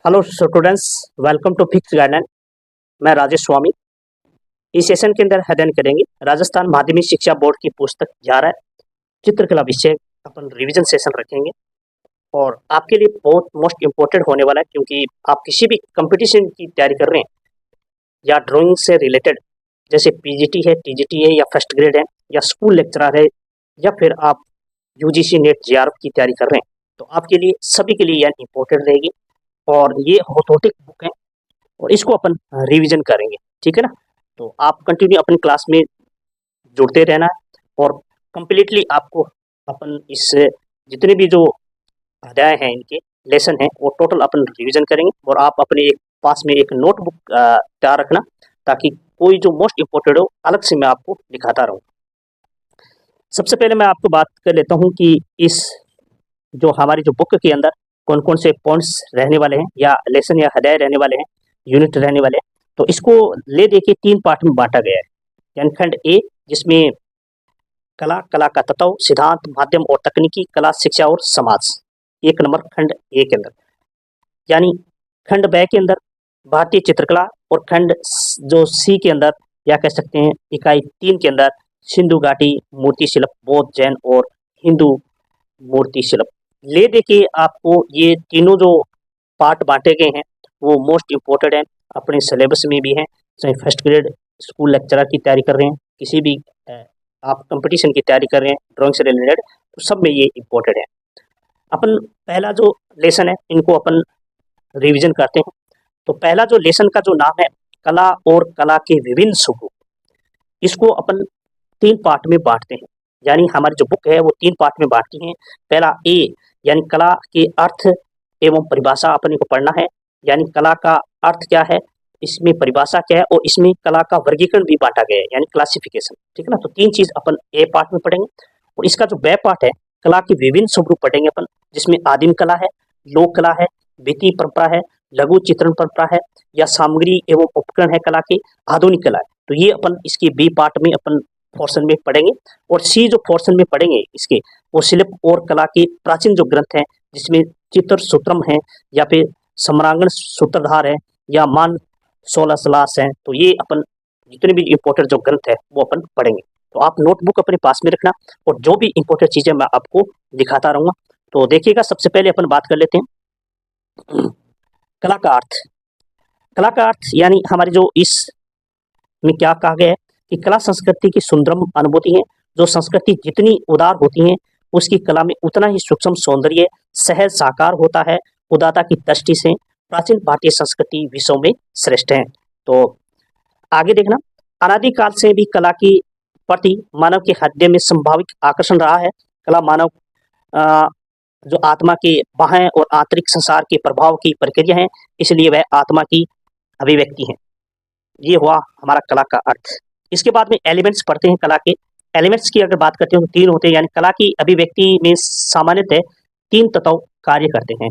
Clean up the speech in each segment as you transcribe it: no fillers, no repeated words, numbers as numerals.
Hello students, welcome to fix guideline. मैं राजेश स्वामी। इस session के अंदर अध्ययन करेंगे राजस्थान माध्यमिक शिक्षा बोर्ड की पुस्तक 11 चित्रकला विषय अपन रिवीजन सेशन रखेंगे और आपके लिए बहुत मोस्ट इम्पोर्टेंट होने वाला है, क्योंकि आप किसी भी कंपटीशन की तैयारी कर रहे हैं या ड्राइंग से रिलेटेड, जैसे पीजीटी है, टीजीटी है या फर्स्ट ग्रेड है या स्कूल लेक्चरर है या फिर आप यूजीसी नेट जेआरएफ की तैयारी कर रहे हैं, तो आपके लिए सभी के लिए यह इम्पोर्टेंट रहेगी। और ये ऑथोटिक बुक है और इसको अपन रिवीजन करेंगे, ठीक है ना। तो आप कंटिन्यू अपनी क्लास में जुड़ते रहना है और कंप्लीटली आपको अपन इस जितने भी जो अध्याय हैं, इनके लेसन हैं, वो टोटल अपन रिवीजन करेंगे। और आप अपने एक पास में एक नोटबुक तैयार रखना, ताकि कोई जो मोस्ट इम्पोर्टेंट हो अलग से मैं आपको दिखाता रहूँ। सबसे पहले मैं आपको बात कर लेता हूँ कि इस जो हमारी जो बुक के अंदर कौन कौन से पॉइंट्स रहने वाले हैं या लेसन या अध्याय रहने वाले हैं, यूनिट रहने वाले हैं। तो इसको ले दे के 3 पार्ट में बांटा गया है। यानी खंड ए, जिसमें कला, कला का तत्व, सिद्धांत, माध्यम और तकनीकी, कला, शिक्षा और समाज, 1 नंबर खंड ए के अंदर। यानी खंड ब के अंदर भारतीय चित्रकला और खंड जो सी के अंदर या कह सकते हैं इकाई 3 के अंदर सिंधु घाटी मूर्ति शिल्प, बौद्ध, जैन और हिंदू मूर्ति शिल्प। ले दे के आपको ये तीनों जो पार्ट बांटे गए हैं वो मोस्ट इम्पोर्टेंट हैं, अपने सिलेबस में भी हैं। चाहे फर्स्ट ग्रेड स्कूल लेक्चरर की तैयारी कर रहे हैं, किसी भी आप कंपटीशन की तैयारी कर रहे हैं ड्राइंग से रिलेटेड, तो सब में ये इम्पोर्टेंट है। अपन पहला जो लेसन है इनको अपन रिवीजन करते हैं। तो पहला जो लेसन का जो नाम है कला और कला के विभिन्न स्वरूप, इसको अपन 3 पार्ट में बांटते हैं। यानी हमारी जो बुक है वो 3 पार्ट में बांटती हैं। पहला ए, यानी कला के अर्थ एवं परिभाषा अपने को पढ़ना है। यानी कला का अर्थ क्या है, इसमें परिभाषा क्या है और इसमें कला का वर्गीकरण भी बांटा गया है, यानी क्लासिफिकेशन, ठीक है ना। तो 3 चीज अपन ए पार्ट में पढ़ेंगे। और इसका जो बे पार्ट है, कला के विभिन्न स्वरूप पढ़ेंगे अपन, जिसमें आदिम कला है, लोक कला है, वित्तीय परंपरा है, लघु चित्रण परंपरा है या सामग्री एवं उपकरण है कला की, आधुनिक कला है। तो ये अपन इसकी बी पार्ट में अपन पोर्शन में पढ़ेंगे। और सी जो पोर्शन में पढ़ेंगे इसके, वो शिल्प और कला के प्राचीन जो ग्रंथ हैं, जिसमें चित्र सूत्रम है या फिर सम्रांगण सूत्रधार है या मान 16 सलास है। तो ये अपन जितने भी इम्पोर्टेंट जो ग्रंथ है वो अपन पढ़ेंगे। तो आप नोटबुक अपने पास में रखना और जो भी इम्पोर्टेंट चीजें मैं आपको दिखाता रहूंगा। तो देखिएगा, सबसे पहले अपन बात कर लेते हैं कला का अर्थ। कला का अर्थ यानी हमारी जो इस में क्या कहा गया है कि कला संस्कृति की सुंदरम अनुभूति है। जो संस्कृति जितनी उदार होती है, उसकी कला में उतना ही सूक्ष्म सौंदर्य सहज साकार होता है। उदारता की दृष्टि से प्राचीन भारतीय संस्कृति विश्व में श्रेष्ठ है। तो आगे देखना, अनादिकाल से भी कला की प्रति मानव के हृदय में संभावित आकर्षण रहा है। कला मानव जो आत्मा के बाह्य और आंतरिक संसार के प्रभाव की प्रक्रिया है, इसलिए वह आत्मा की अभिव्यक्ति है। ये हुआ हमारा कला का अर्थ। इसके बाद में एलिमेंट्स पढ़ते हैं। कला के एलिमेंट्स की अगर बात करते हैं तो 3 होते हैं। यानी कला की अभिव्यक्ति में सामान्यतः 3 तत्व कार्य करते हैं।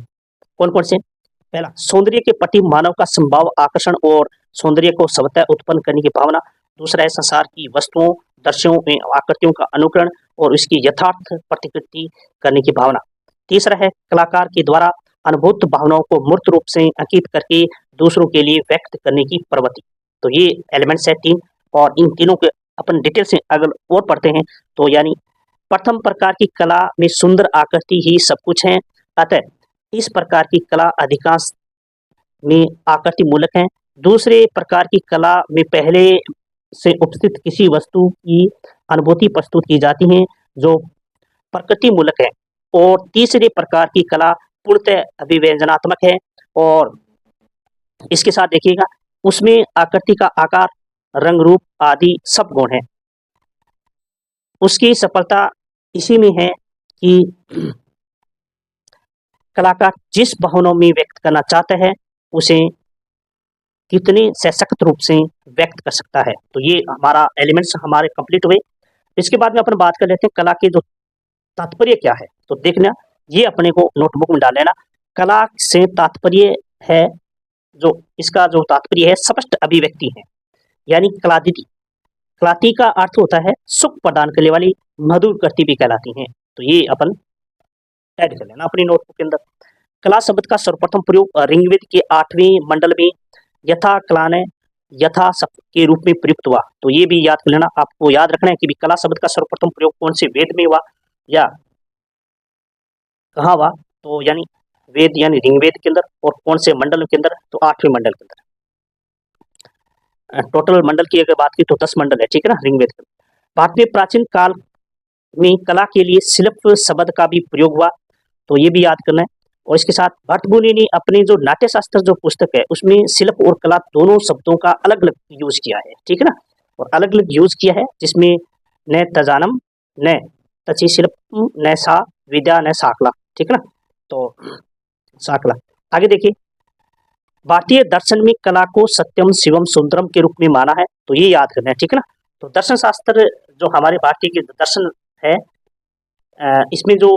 कौन कौन से? पहला, सौंदर्य के प्रति मानव का संभाव आकर्षण और सौंदर्य को स्वतः उत्पन्न करने की भावना। दूसरा है संसार की वस्तुओं, दृश्यों में आकृतियों का अनुकरण और उसकी यथार्थ प्रतिकृति करने की भावना। तीसरा है कलाकार के द्वारा अनुभूत भावनाओं को मूर्त रूप से अंकित करके दूसरों के लिए व्यक्त करने की प्रवृत्ति। तो ये एलिमेंट्स है 3। और इन तीनों के अपन डिटेल से अगर और पढ़ते हैं तो यानी प्रथम प्रकार की कला में सुंदर आकृति ही सब कुछ है, अतः इस प्रकार की कला अधिकांश में आकृति मूलक है। दूसरे प्रकार की कला में पहले से उपस्थित किसी वस्तु की अनुभूति प्रस्तुत की जाती है जो प्रकृति मूलक है। और तीसरे प्रकार की कला पूर्णतः अभिव्यंजनात्मक है और इसके साथ देखिएगा उसमें आकृति का आकार, रंग, रूप आदि सब गुण है। उसकी सफलता इसी में है कि कलाकार जिस भावनाओं में व्यक्त करना चाहता है उसे कितने सशक्त रूप से व्यक्त कर सकता है। तो ये हमारा एलिमेंट्स हमारे कंप्लीट हुए। इसके बाद में अपन बात कर लेते हैं कला के जो तात्पर्य क्या है। तो देखना, ये अपने को नोटबुक में डाल लेना। कला से तात्पर्य है, जो इसका जो तात्पर्य है स्पष्ट अभिव्यक्ति है, यानी कलादिति। कलाती का अर्थ होता है सुख प्रदान करने वाली, मधुर कृति भी कहलाती हैं। तो ये अपन ऐड कर लेना अपनी नोटबुक के अंदर। कला शब्द का सर्वप्रथम प्रयोग ऋग्वेद के 8वें मंडल में यथा कलाने यथा शब्द के रूप में प्रयुक्त हुआ। तो ये भी याद कर लेना, आपको याद रखना है कि भी कला शब्द का सर्वप्रथम प्रयोग कौन से वेद में हुआ या कहाँ हुआ। तो यानी वेद यानी ऋग्वेद के अंदर, और कौन से मंडल के अंदर, तो 8वें मंडल के अंदर। टोटल मंडल की अगर बात की तो 10 मंडल है, ठीक है ना, ऋग्वेद के। भारत में प्राचीन काल में कला के लिए शिल्प शब्द का भी प्रयोग हुआ, तो ये भी याद करना है। और इसके साथ भट्ट मुनि ने अपने जो नाट्य शास्त्र जो पुस्तक है उसमें शिल्प और कला दोनों शब्दों का अलग अलग यूज किया है, ठीक है ना, और अलग अलग यूज किया है, जिसमें न तजानम न तची शिल्प न सा विद्या न साकला, ठीक है ना, तो साकला। आगे देखिए, भारतीय दर्शन में कला को सत्यम शिवम सुंदरम के रूप में माना है, तो ये याद करना है, ठीक है ना। तो दर्शन शास्त्र जो हमारे भारतीय के दर्शन है, इसमें जो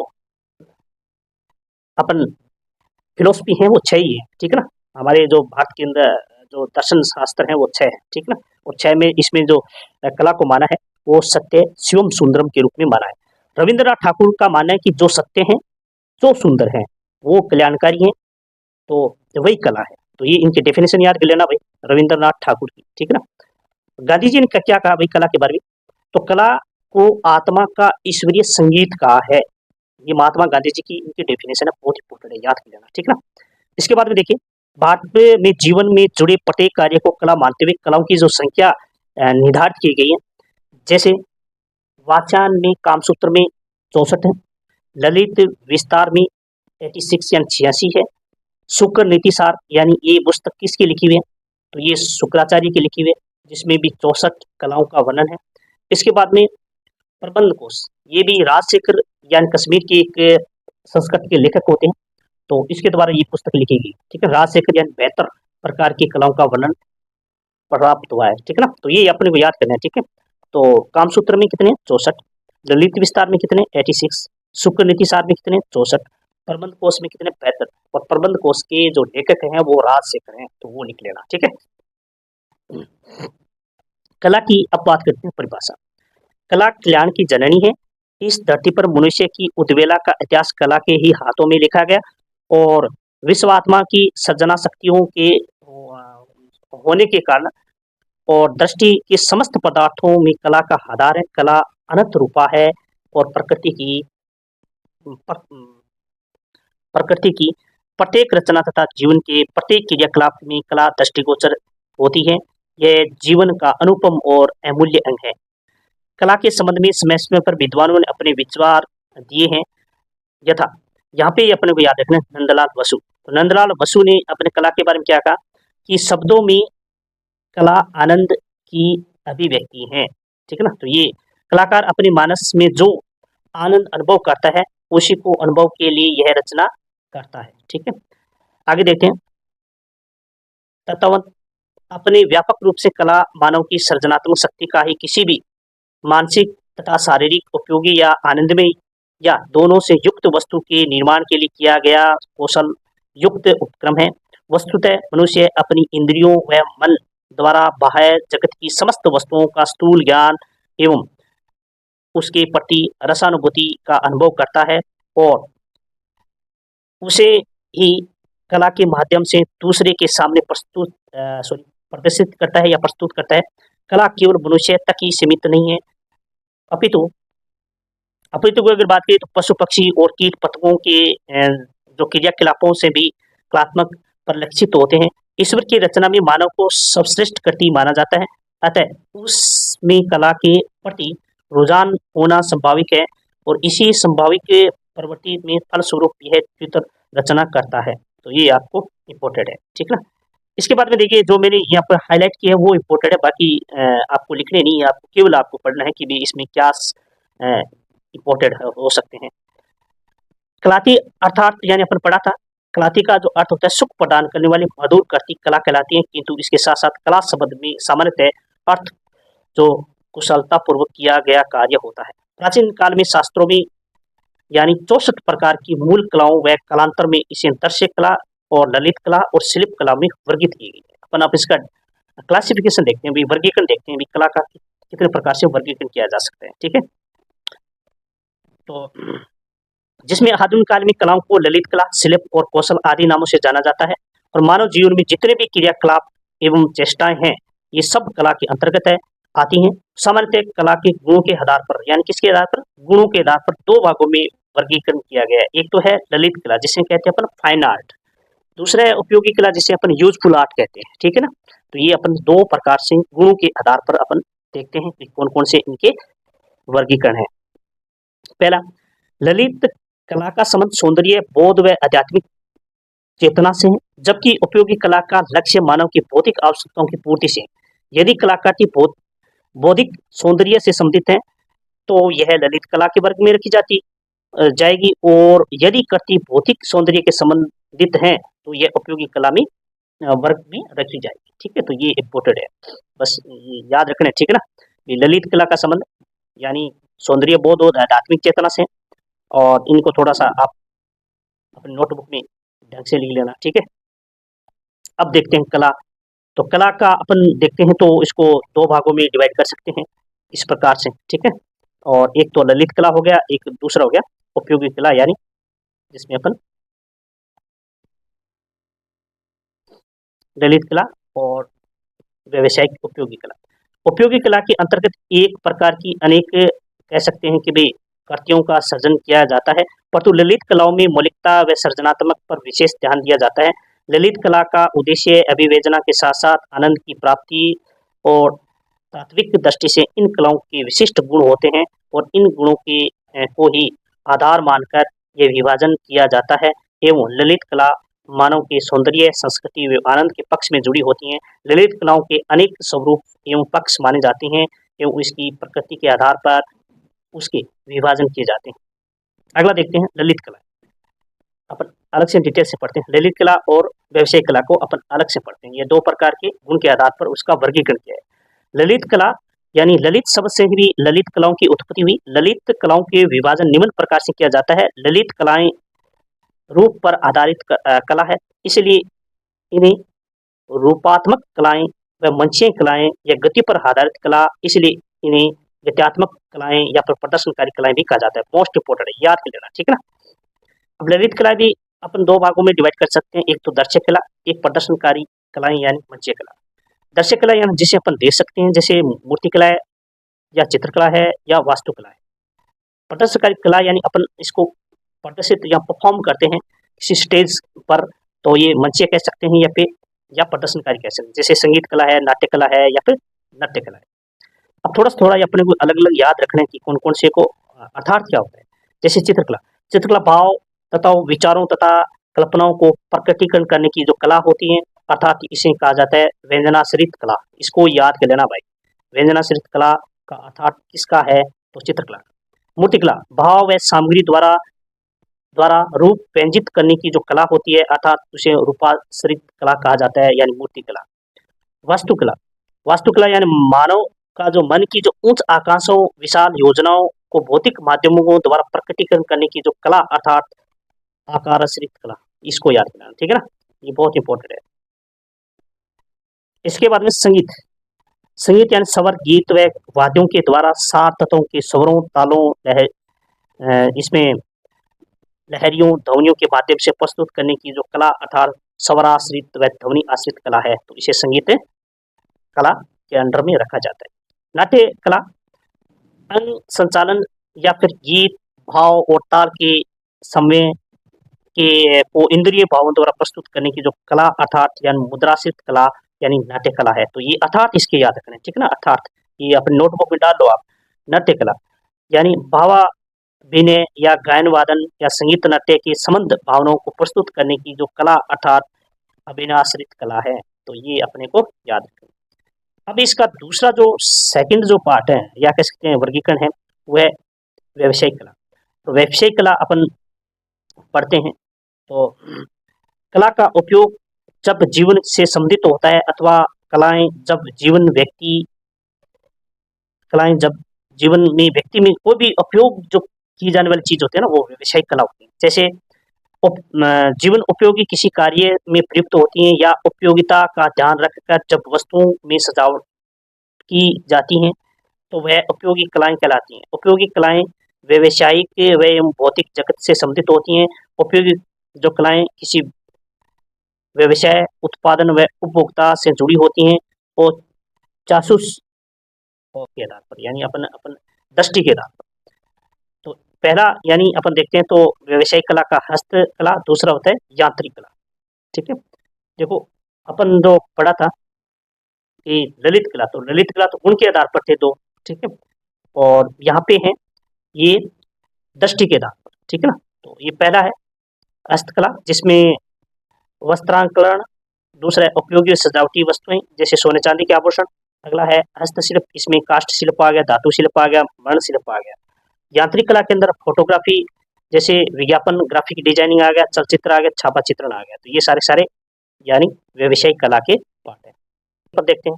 अपन फिलोसफी है वो 6 ही है, ठीक है ना। हमारे जो भारत के अंदर जो दर्शन शास्त्र है वो 6 है, ठीक है ना। और 6 में इसमें जो कला को माना है वो सत्य शिवम सुंदरम के रूप में माना है। रविंद्रनाथ ठाकुर का मानना है कि जो सत्य है, जो सुंदर है, वो कल्याणकारी है, तो वही कला है। तो ये इनकी डेफिनेशन याद कर लेना भाई, रविंद्रनाथ ठाकुर की, ठीक है ना। गांधी जी ने क्या कहा भाई कला के बारे में, तो कला को आत्मा का ईश्वरीय संगीत कहा है। ये महात्मा गांधी जी की इनकी डेफिनेशन है, बहुत इंपॉर्टेंट है, याद कर लेना, ठीक है ना। इसके बाद में देखिए, भारत में जीवन में जुड़े प्रत्येक कार्य को कला मानते हुए कलाओं की जो संख्या निर्धारित की गई है, जैसे वाचान में कामसूत्र में 64 है, ललित विस्तार में 86 यानी 86 है, शुक्र नीतिसार यानी ये पुस्तक किसकी लिखी हुई है, तो ये शुक्राचार्य की लिखी हुई है, जिसमें भी 64 कलाओं का वर्णन है। इसके बाद में प्रबंध कोश, ये भी राजशेखर यानी कश्मीर के एक संस्कृत के लेखक होते हैं, तो इसके द्वारा ये पुस्तक लिखी गई, ठीक है। राजशेखर यानी बेहतर प्रकार की कलाओं का वर्णन प्राप्त हुआ है, ठीक है ना। तो ये अपने को याद करना है, ठीक है। तो कामसूत्र में कितने 64, ललित विस्तार में कितने 86, शुक्र नीतिसार में कितने 64, प्रबंध कोश में कितने 75, और प्रबंध कोश के जो लेखक हैं वो राजशेखर हैं, तो वो लिख लेना, ठीक है। कला की अब बात करते हैं परिभाषा। कला कल्याण की जननी है। इस धरती पर मनुष्य की उद्वेला का इतिहास कला के ही हाथों में लिखा गया, और विश्वात्मा की सृजना शक्तियों के होने के कारण और दृष्टि के समस्त पदार्थों में कला का आधार है। कला अनंत रूपा है और प्रकृति की प्रत्येक रचना तथा जीवन के प्रत्येक क्रियाकलाप में कला दृष्टिगोचर होती है। यह जीवन का अनुपम और अमूल्य अंग है। कला के संबंध में समय समय पर विद्वानों ने अपने विचार दिए हैं, यथा यहाँ पे अपने को याद रखना नंदलाल बसु। तो नंदलाल बसु ने अपने कला के बारे में क्या कहा कि शब्दों में कला आनंद की अभिव्यक्ति है, ठीक है ना। तो ये कलाकार अपने मानस में जो आनंद अनुभव करता है उसी को अनुभव के लिए यह रचना करता है, ठीक है। आगे देखते हैं, तत्वत अपने व्यापक रूप से कला मानव की सृजनात्मक शक्ति का ही किसी भी मानसिक तथा शारीरिक उपयोगी या आनंदमय या दोनों से युक्त वस्तु के निर्माण के लिए किया गया कौशल युक्त उपक्रम है। वस्तुतः मनुष्य अपनी इंद्रियों व मन द्वारा बाह्य जगत की समस्त वस्तुओं का स्थूल ज्ञान एवं उसके प्रति रसानुभूति का अनुभव करता है, और उसे ही कला के माध्यम से दूसरे के सामने प्रदर्शित करता है या प्रस्तुत करता है। कला केवल मनुष्य तक ही सीमित नहीं है, अपितु को अगर बात करें तो पशु पक्षी और कीट पतंगों के जो क्रियाकलापों से भी कलात्मक परिलक्षित होते हैं। ईश्वर की रचना में मानव को सर्वश्रेष्ठ कृति माना जाता है, अतः उसमें कला के प्रति रुझान होना संभाविक है, और इसी संभाविक प्रवृत्ति में फलस्वरूप यह चित्र रचना करता है। तो ये आपको इम्पोर्टेंट है, ठीक है ना। इसके बाद में देखिए, जो मैंने यहाँ पर हाईलाइट किया है वो इम्पोर्टेंट है, बाकी आपको लिखने नहीं है, आपको केवल आपको पढ़ना है कि भी इसमें क्या इम्पोर्टेंट हो सकते हैं। कलाती अर्थात यानी अपन पढ़ा था, कलाती का जो अर्थ होता है सुख प्रदान करने वाली मधुर कृति कला कहलाती है, किंतु इसके साथ साथ कला शब्द में सामान्यतः अर्थ जो कुशलता पूर्वक किया गया कार्य होता है। प्राचीन काल में शास्त्रों में यानी 64 प्रकार की मूल कलाओं व कालांतर में इसे दृश्य कला और ललित कला और शिल्प कला में वर्गित की गई है। अपन आप इसका क्लासिफिकेशन देखते हैं, वर्गीकरण देखते हैं, कला का कितने प्रकार से वर्गीकरण किया जा सकता है, ठीक है। तो जिसमें आधुनिक काल में कलाओं को ललित कला, शिल्प और कौशल आदि नामों से जाना जाता है। और मानव जीवन में जितने भी क्रियाकलाप एवं चेष्टाएं हैं, ये सब कला के अंतर्गत आती हैं। सामान्यतः कला के गुणों के आधार पर, यानी किसके आधार पर, गुणों के आधार पर दो भागों में वर्गीकरण किया गया है। एक तो है ललित कला, जिसे कहते हैं अपन फाइन आर्ट। दूसरा है उपयोगी कला, जिसे अपन यूजफुल आर्ट कहते हैं। ठीक है ना। तो ये अपन दो प्रकार से गुणों के आधार पर अपन देखते हैं कि कौन कौन से इनके वर्गीकरण है। पहला, ललित कला का संबंध सौंदर्य, बोध व आध्यात्मिक चेतना से है, जबकि उपयोगी कला का लक्ष्य मानव की भौतिक आवश्यकताओं की पूर्ति से है। यदि कलाकार की बौद्धिक सौंदर्य से संबंधित है तो यह ललित कला के वर्ग में रखी जाएगी, और यदि कृति भौतिक सौंदर्य के संबंधित है तो यह उपयोगी कला में वर्ग में रखी जाएगी। ठीक है, तो ये इम्पोर्टेंट है, बस ये याद रखना है। ठीक है ना। ये ललित कला का संबंध यानी सौंदर्य, बोध और आध्यात्मिक चेतना से, और इनको थोड़ा सा आप अपने नोटबुक में ढंग से लिख लेना। ठीक है। अब देखते हैं कला। तो कला का अपन देखते हैं तो इसको दो भागों में डिवाइड कर सकते हैं इस प्रकार से। ठीक है। और एक तो ललित कला हो गया, एक दूसरा हो गया उपयोगी कला, यानी जिसमें अपन ललित कला और व्यावसायिक उपयोगी कला। उपयोगी कला के अंतर्गत एक प्रकार की अनेक कह सकते हैं कि भाई कृतियों का सृजन किया जाता है, परंतु ललित कलाओं में मौलिकता व सृजनात्मक पर विशेष ध्यान दिया जाता है। ललित कला का उद्देश्य अभिव्यंजना के साथ साथ आनंद की प्राप्ति और तात्विक दृष्टि से इन कलाओं के विशिष्ट गुण होते हैं, और इन गुणों के को ही आधार मानकर ये विभाजन किया जाता है। एवं ललित कला मानव के सौंदर्य, संस्कृति व आनंद के पक्ष में जुड़ी होती हैं। ललित कलाओं के अनेक स्वरूप एवं पक्ष माने जाते हैं एवं इसकी प्रकृति के आधार पर उसके विभाजन किए जाते हैं। अगला देखते हैं ललित कला। अपन अलग से डिटेल से पढ़ते हैं। ललित कला और व्यवसायिक कला को अपन अलग से पढ़ते हैं। ये दो प्रकार के गुण के आधार पर उसका वर्गीकरण किया है। ललित कला यानी ललित शब्द से भी ललित कलाओं की उत्पत्ति हुई। ललित कलाओं के विभाजन निम्न प्रकार से किया जाता है। ललित कलाएं रूप पर आधारित कला है, इसलिए इन्हें रूपात्मक कलाएं व मंचीय कलाएं या गति पर आधारित कला, इसलिए इन्हें गत्यात्मक कलाएं या फिर प्रदर्शनकारी कलाएं भी कहा जाता है। मोस्ट इंपोर्टेंट है, याद कर लेना। ठीक है ना। अब ललित कला भी अपन दो भागों में डिवाइड कर सकते हैं, एक तो दर्शक कला, एक प्रदर्शनकारी कलाएं यानी मंचीय कला। दर्शक कला यानी जिसे अपन देख सकते हैं, जैसे मूर्ति कला है या चित्रकला है या वास्तुकला है। प्रदर्शनकारी कला यानी अपन इसको प्रदर्शित या परफॉर्म करते हैं किसी स्टेज पर, तो ये मंचीय कह सकते हैं या प्रदर्शनकारी कह सकते हैं। जैसे संगीत कला है, नाट्य कला है या फिर नृत्य कला है। अब थोड़ा अपने को अलग अलग याद रखना है कि कौन कौन से को अर्थात क्या होता है। जैसे चित्रकला, चित्रकला भाव तथा विचारों तथा कल्पनाओं को प्रकटीकरण करने की जो कला होती है, अर्थात इसे कहा जाता है व्यंजनाश्रित कला। इसको याद कर लेना भाई। व्यंजनाश्रित कला का अर्थात किसका है, तो चित्रकला। मूर्तिकला भाव व सामग्री द्वारा रूप व्यंजित करने की जो कला होती है, अर्थात उसे रूपाश्रित कला कहा जाता है, यानी मूर्ति कला। वास्तुकला, वास्तुकला यानी मानव का जो मन की जो उच्च आकांक्षाओं, विशाल योजनाओं को भौतिक माध्यमों द्वारा प्रकटीकरण करने की जो कला, अर्थात आकाराश्रित कला। इसको याद करना। ठीक है ना, ये बहुत इंपॉर्टेंट है। इसके बाद में संगीत। संगीत यानी स्वर, गीत व वाद्यों के द्वारा सात तत्वों के स्वरों, तालों, इसमें लहरियों, ध्वनियों के माध्यम से प्रस्तुत करने की जो कला, अर्थात स्वराश्रित व ध्वनि आश्रित कला है, तो इसे संगीत कला के अंडर में रखा जाता है। नाट्य कला अंग संचालन या फिर गीत, भाव और ताल के समय के को इंद्रिय भावों द्वारा प्रस्तुत करने की जो कला, अर्थात यानी मुद्राश्रित कला यानी नाट्य कला है। तो ये अर्थात इसके याद रखना है। ठीक है ना। अर्थात ये अपने नोटबुक में डाल लो आप। नाट्य कला यानी भावाभिनय या गायन वादन या संगीत नाट्य के संबंध भावनाओं को प्रस्तुत करने की जो कला, अर्थात अभिनयाश्रित कला है। तो ये अपने को याद रखना। अब इसका दूसरा जो सेकंड जो पार्ट है या कह सकते हैं वर्गीकरण है, वह व्यवसायिक कला। तो व्यवसायिक कला अपन पढ़ते हैं। तो कला का उपयोग जब जीवन से संबंधित होता है, अथवा कलाएं जब जीवन में व्यक्ति में कोई भी उपयोग जो की जाने वाली चीज होती है ना, वो व्यवसायिक कला होती है। जैसे जीवन उपयोगी किसी कार्य में प्रयुक्त होती हैं, या उपयोगिता का ध्यान रखकर जब वस्तुओं में सजावट की जाती हैं, तो वह उपयोगी कलाएं कहलाती हैं। उपयोगी कलाएं व्यवसायिक व भौतिक जगत से संबंधित होती हैं। उपयोगी जो कलाएं किसी व्यवसाय, उत्पादन व उपभोक्ता से जुड़ी होती हैं और जासूस के आधार पर यानी अपन अपन दृष्टि के आधार पर। तो पहला यानी अपन देखते हैं तो व्यवसायिक कला का हस्तकला, दूसरा होता है यांत्रिक कला। ठीक है, देखो अपन जो पढ़ा था कि ललित कला, तो ललित कला तो गुण के आधार पर थे दो। ठीक है, और यहाँ पे है ये दृष्टि के आधार पर। ठीक है ना, तो ये पहला है हस्तकला जिसमें वस्त्रांकन, दूसरा है उपयोगी सजावटी वस्तुएं जैसे सोने चांदी के आभूषण, अगला है हस्तशिल्प, इसमें काष्ठ शिल्प आ गया, धातु शिल्प आ गया, मरण शिल्प आ गया। यांत्रिक कला के अंदर फोटोग्राफी जैसे विज्ञापन, ग्राफिक डिजाइनिंग आ गया, चलचित्र आ गया, छापा चित्रण आ गया। तो ये सारे सारे यानी व्यवसायिक कला के पार्ट है। अब देखते हैं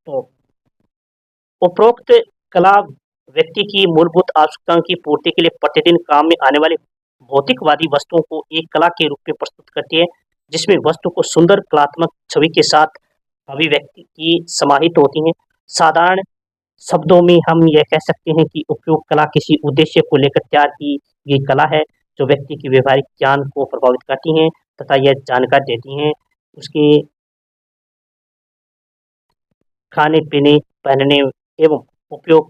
तो उपरोक्त कला व्यक्ति की मूलभूत आवश्यकताओं की पूर्ति के लिए प्रतिदिन काम में आने वाली भौतिकवादी वस्तुओं को एक कला के रूप में प्रस्तुत करती है, जिसमें वस्तु को सुंदर कलात्मक छवि के साथ अभिव्यक्ति की समाहित होती हैं। साधारण शब्दों में हम यह कह सकते हैं कि उपयोग कला किसी उद्देश्य को लेकर तैयार की गई कला है जो व्यक्ति की व्यवहारिक ज्ञान को प्रभावित करती हैं तथा यह जानकारी देती हैं उसके खाने पीने, पहनने एवं उपयोग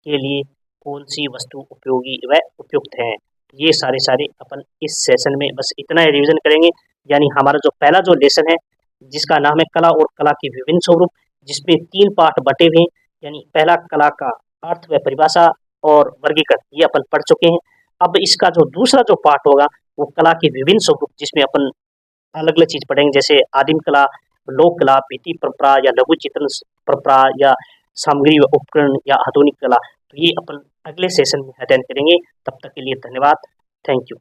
के लिए कौन सी वस्तु उपयोगी व उपयुक्त है। ये सारे सारे अपन इस सेशन में बस इतना ही रिवीजन करेंगे। यानी हमारा जो पहला जो लेसन है जिसका नाम है कला और कला के विभिन्न स्वरूप, जिसमें 3 पार्ट बटे हुए हैं। यानी पहला कला का अर्थ व परिभाषा और वर्गीकरण ये अपन पढ़ चुके हैं। अब इसका जो दूसरा जो पार्ट होगा वो कला के विभिन्न स्वरूप, जिसमें अपन अलग अलग चीज पढ़ेंगे जैसे आदिम कला, लोक कला, भित्ति परंपरा या लघु चित्रण परंपरा या सामग्री व उपकरण या आधुनिक कला। तो ये अपन अगले सेशन में अध्ययन करेंगे। तब तक के लिए धन्यवाद। Thank you.